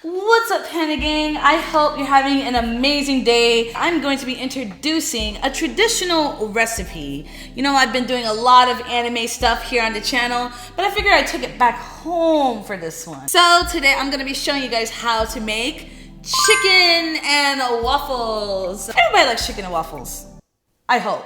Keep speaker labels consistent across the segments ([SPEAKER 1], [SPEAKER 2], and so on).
[SPEAKER 1] What's up, Panda Gang? I hope you're having an amazing day. I'm going to be introducing a traditional recipe. You know, I've been doing a lot of anime stuff here on the channel, but I figured I took it back home for this one. So today I'm going to be showing you guys how to make chicken and waffles. Everybody likes chicken and waffles, I hope.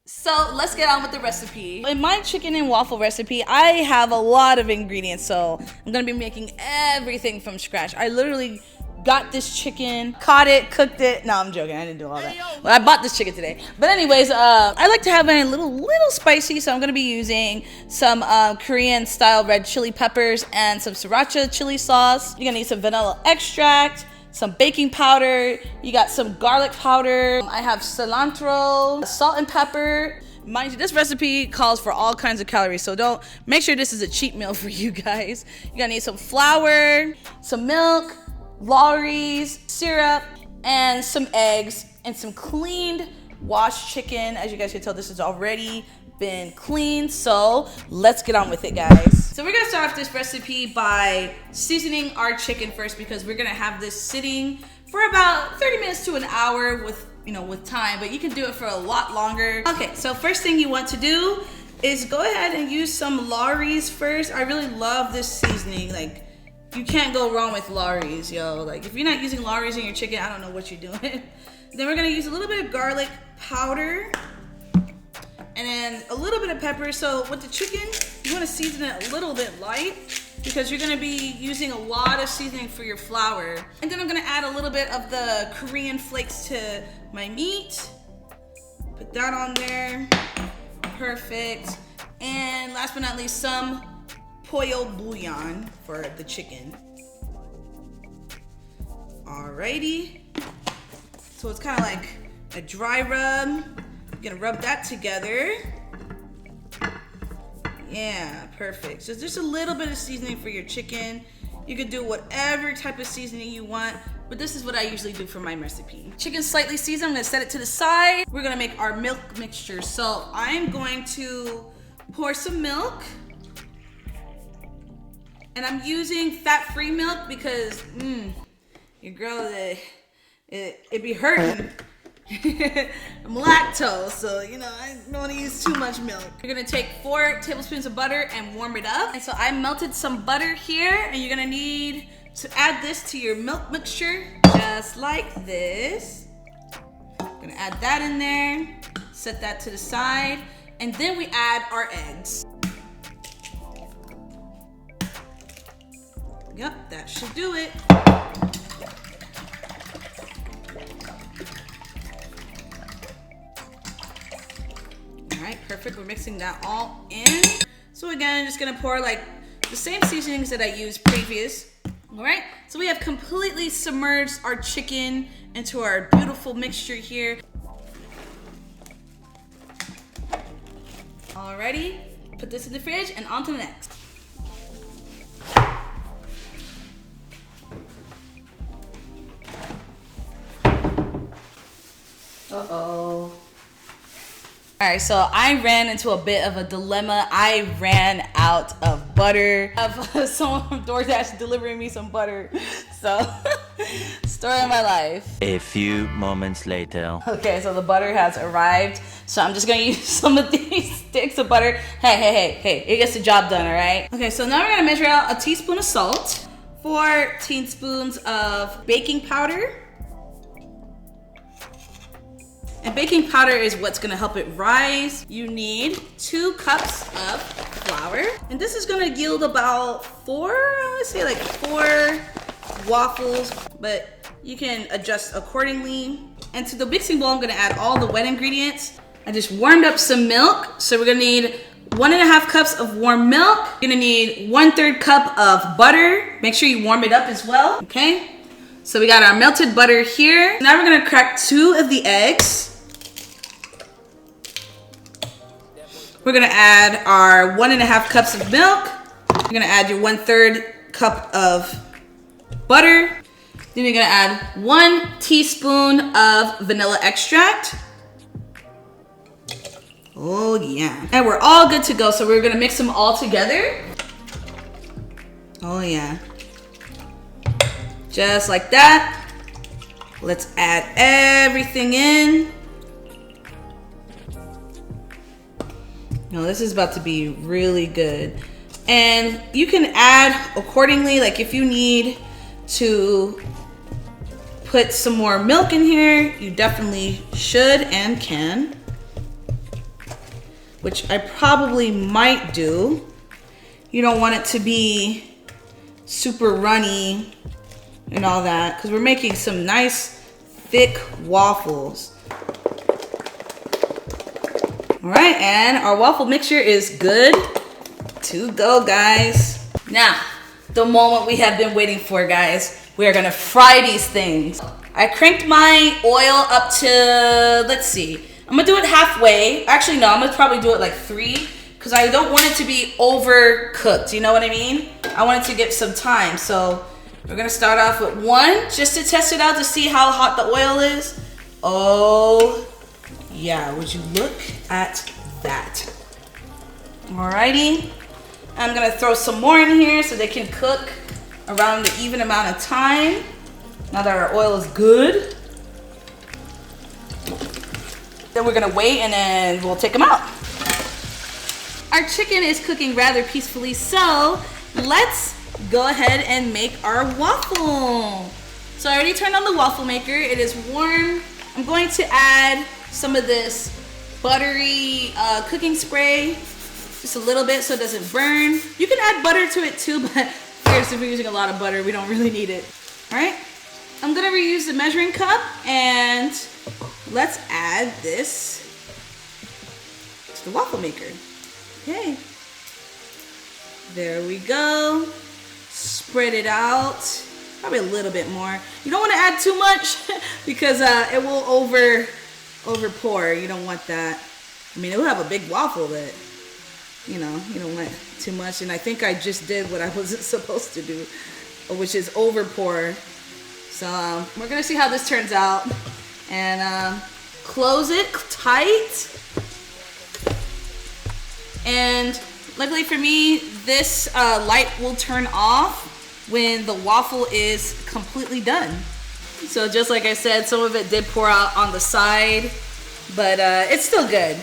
[SPEAKER 1] So let's get on with the recipe. In my chicken and waffle recipe, I have a lot of ingredients, so I'm gonna be making everything from scratch. I literally got this chicken, caught it, cooked it. No, I'm joking, I didn't do all that. But I bought this chicken today. But anyways, I like to have it a little spicy, so I'm gonna be using some Korean style red chili peppers and some sriracha chili sauce. You're gonna need some vanilla extract, some baking powder, you got some garlic powder, I have cilantro, salt and pepper. Mind you, this recipe calls for all kinds of calories, so make sure this is a cheat meal for you guys. You're gonna need some flour, some milk, Lawry's, syrup, and some eggs, and some cleaned washed chicken. As you guys can tell, this has already been cleaned, so let's get on with it, guys. So we're gonna start off this recipe by seasoning our chicken first, because we're gonna have this sitting for about 30 minutes to an hour with time, but you can do it for a lot longer. Okay, so first thing you want to do is go ahead and use some Lawry's first. I really love this seasoning. Like, you can't go wrong with Lawry's, yo. Like, if you're not using Lawry's in your chicken, I don't know what you're doing. Then we're gonna use a little bit of garlic powder, and then a little bit of pepper. So with the chicken, you want to season it a little bit light, because you're going to be using a lot of seasoning for your flour. And then I'm going to add a little bit of the Korean flakes to my meat. Put that on there. Perfect. And last but not least, some pollo bouillon for the chicken. Alrighty. So it's kind of like a dry rub. You're gonna rub that together. Yeah, perfect. So just a little bit of seasoning for your chicken. You can do whatever type of seasoning you want, but this is what I usually do for my recipe. Chicken's slightly seasoned. I'm gonna set it to the side. We're gonna make our milk mixture. So I'm going to pour some milk, and I'm using fat-free milk because your girl, it be hurting. I'm lactose, so I don't want to use too much milk. You're gonna take 4 tablespoons of butter and warm it up. And so I melted some butter here, and you're gonna need to add this to your milk mixture, just like this. I'm gonna add that in there, set that to the side, and then we add our eggs. Yep, that should do it. Alright, perfect. We're mixing that all in. So again, I'm just gonna pour like the same seasonings that I used previous. Alright, so we have completely submerged our chicken into our beautiful mixture here. Alrighty, put this in the fridge and on to the next. Uh-oh. Alright, so I ran into a bit of a dilemma. I ran out of butter. Of someone from DoorDash delivering me some butter. So, story of my life.
[SPEAKER 2] A few moments later.
[SPEAKER 1] Okay, so the butter has arrived. So I'm just gonna use some of these sticks of butter. Hey, it gets the job done, alright? Okay, so now we're gonna measure out a teaspoon of salt, 4 teaspoons of baking powder. And baking powder is what's gonna help it rise. You need 2 cups of flour. And this is gonna yield about 4 waffles, but you can adjust accordingly. And to the mixing bowl, I'm gonna add all the wet ingredients. I just warmed up some milk. So we're gonna need 1.5 cups of warm milk. You're gonna need 1/3 cup of butter. Make sure you warm it up as well, okay? So we got our melted butter here. Now we're gonna crack 2 of the eggs. We're gonna add our 1.5 cups of milk. You're gonna add your 1/3 cup of butter. Then you're gonna add 1 teaspoon of vanilla extract. Oh yeah. And we're all good to go. So we're gonna mix them all together. Oh yeah. Just like that. Let's add everything in. Now this is about to be really good. And you can add accordingly, like if you need to put some more milk in here, you definitely should and can. Which I probably might do. You don't want it to be super runny and all that, because we're making some nice thick waffles. All right, and our waffle mixture is good to go, guys. Now, the moment we have been waiting for, guys. We are gonna fry these things. I cranked my oil up to, let's see. I'm gonna do it halfway. Actually, no, I'm gonna probably do it like 3, because I don't want it to be overcooked, you know what I mean? I want it to get some time, so we're gonna start off with 1, just to test it out to see how hot the oil is. Oh, yeah, would you look at that? Alrighty, I'm gonna throw some more in here so they can cook around the even amount of time. Now that our oil is good. Then we're gonna wait and then we'll take them out. Our chicken is cooking rather peacefully, so let's go ahead and make our waffle. So I already turned on the waffle maker. It is warm. I'm going to add some of this buttery cooking spray, just a little bit so it doesn't burn. You can add butter to it too, but first, if we're using a lot of butter, we don't really need it. All right, I'm gonna reuse the measuring cup and let's add this to the waffle maker. Okay, there we go. Spread it out, probably a little bit more. You don't want to add too much because it will over pour. You don't want that. I mean, it will have a big waffle, but you know, you don't want too much. And I think I just did what I wasn't supposed to do, which is over pour. So we're gonna see how this turns out, and close it tight. And luckily for me, this light will turn off when the waffle is completely done. So just like I said, some of it did pour out on the side, but it's still good.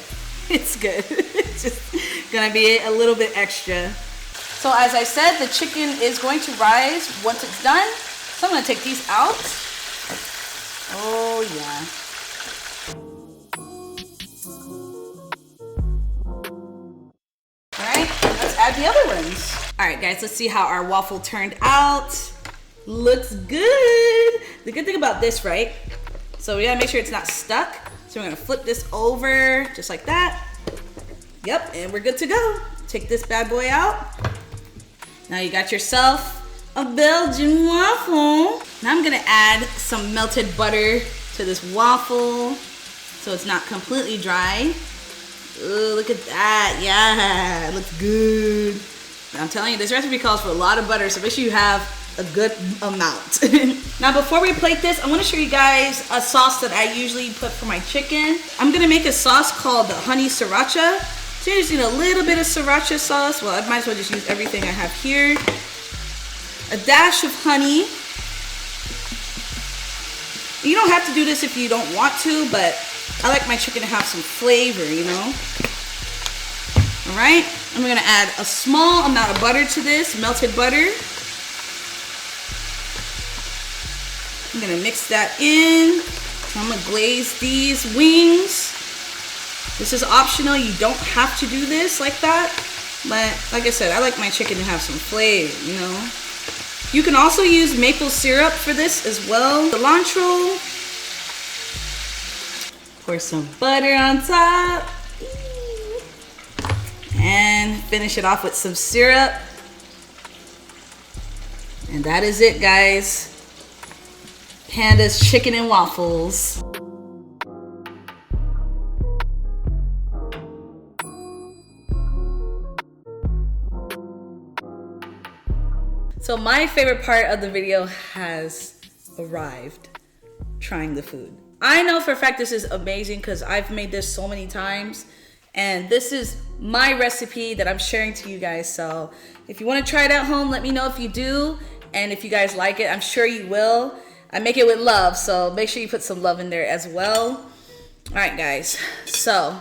[SPEAKER 1] It's good. It's just gonna be a little bit extra. So as I said, the chicken is going to rise once it's done. So I'm gonna take these out. Oh yeah. All right, let's add the other ones. All right, guys, let's see how our waffle turned out. Looks good. The good thing about this, right? So we gotta make sure it's not stuck. So we're gonna flip this over just like that. Yep, and we're good to go. Take this bad boy out. Now you got yourself a Belgian waffle. Now I'm gonna add some melted butter to this waffle so it's not completely dry. Ooh, look at that. Yeah, it looks good. I'm telling you, this recipe calls for a lot of butter, so make sure you have a good amount. Now before we plate this, I want to show you guys a sauce that I usually put for my chicken. I'm gonna make a sauce called the honey sriracha. So you're using a little bit of sriracha sauce. Well, I might as well just use everything I have here. A dash of honey. You don't have to do this if you don't want to, but I like my chicken to have some flavor, you know? All right, I'm gonna add a small amount of butter to this, melted butter. I'm gonna mix that in. I'm gonna glaze these wings. This is optional, you don't have to do this like that. But like I said, I like my chicken to have some flavor, you know? You can also use maple syrup for this as well. Cilantro. Pour some butter on top. And finish it off with some syrup. And that is it, guys. Panda's chicken and waffles. So my favorite part of the video has arrived, trying the food. I know for a fact this is amazing because I've made this so many times, and this is my recipe that I'm sharing to you guys. So if you want to try it at home, let me know if you do. And if you guys like it, I'm sure you will. I make it with love, so make sure you put some love in there as well. All right, guys. So,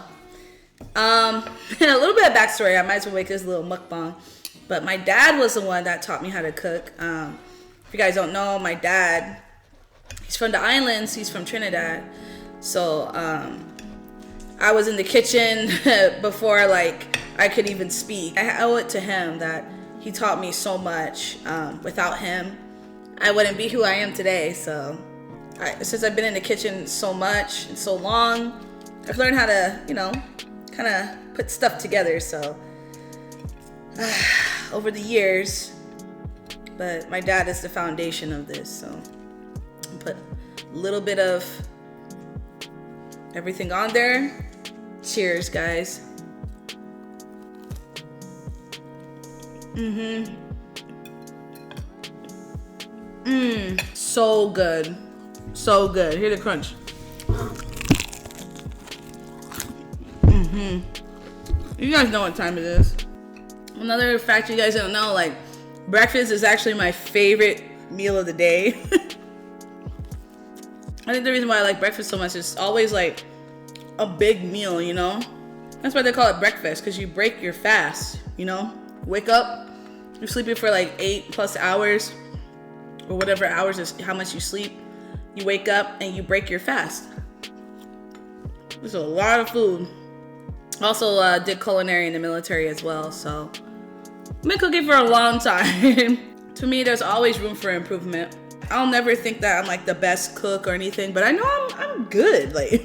[SPEAKER 1] a little bit of backstory. I might as well make this a little mukbang. But my dad was the one that taught me how to cook. If you guys don't know, my dad, he's from the islands. He's from Trinidad. So, I was in the kitchen before, like, I could even speak. I owe it to him that he taught me so much. Without him, I wouldn't be who I am today. So since I've been in the kitchen so much and so long, I've learned how to, you know, kind of put stuff together. So over the years, but my dad is the foundation of this. So I'll put a little bit of everything on there. Cheers, guys. So good. So good. Hear the crunch. You guys know what time it is. Another fact you guys don't know, like, breakfast is actually my favorite meal of the day. I think the reason why I like breakfast so much is always like a big meal, you know? That's why they call it breakfast, because you break your fast, you know? Wake up, you're sleeping for like 8+ hours, or whatever hours is how much you sleep. You wake up and you break your fast. There's a lot of food. Also did culinary in the military as well, so I've been cooking for a long time. To me, there's always room for improvement. I'll never think that I'm like the best cook or anything, but I know I'm good. Like,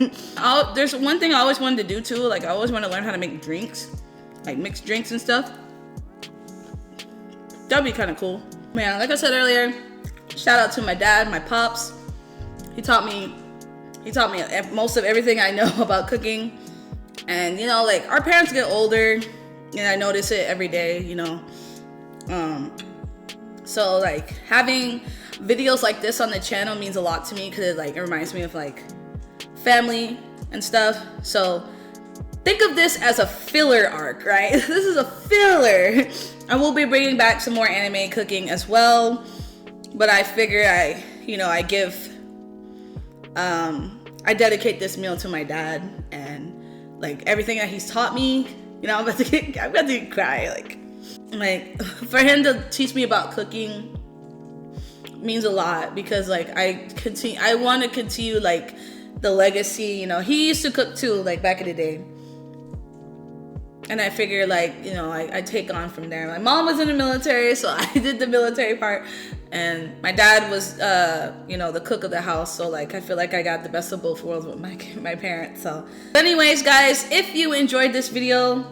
[SPEAKER 1] there's one thing I always wanted to do too. Like, I always want to learn how to make drinks, like mixed drinks and stuff. That'd be kind of cool. Man, like I said earlier, shout out to my dad, my pops. He taught me most of everything I know about cooking. And, you know, like, our parents get older, and I notice it every day, you know. So, like, having videos like this on the channel means a lot to me, because it reminds me of, like, family and stuff. So, think of this as a filler arc, right? This is a filler. I will be bringing back some more anime cooking as well. But I figure I dedicate this meal to my dad, and like everything that he's taught me, you know, I'm about to cry. Like for him to teach me about cooking means a lot, because like I want to continue like the legacy, you know. He used to cook too, like back in the day. And I figure, like, you know, I take on from there. My mom was in the military, so I did the military part. And my dad was, you know, the cook of the house. So, like, I feel like I got the best of both worlds with my parents. So, anyways, guys, if you enjoyed this video,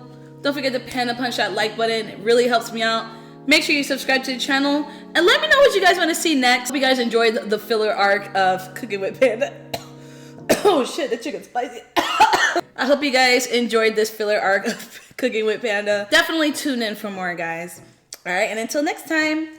[SPEAKER 1] don't forget to punch that like button. It really helps me out. Make sure you subscribe to the channel. And let me know what you guys want to see next. Hope you guys enjoyed the filler arc of cooking with Panda. Oh, shit, the chicken's spicy. I hope you guys enjoyed this filler arc of cooking with Panda. Definitely tune in for more, guys. All right, and until next time.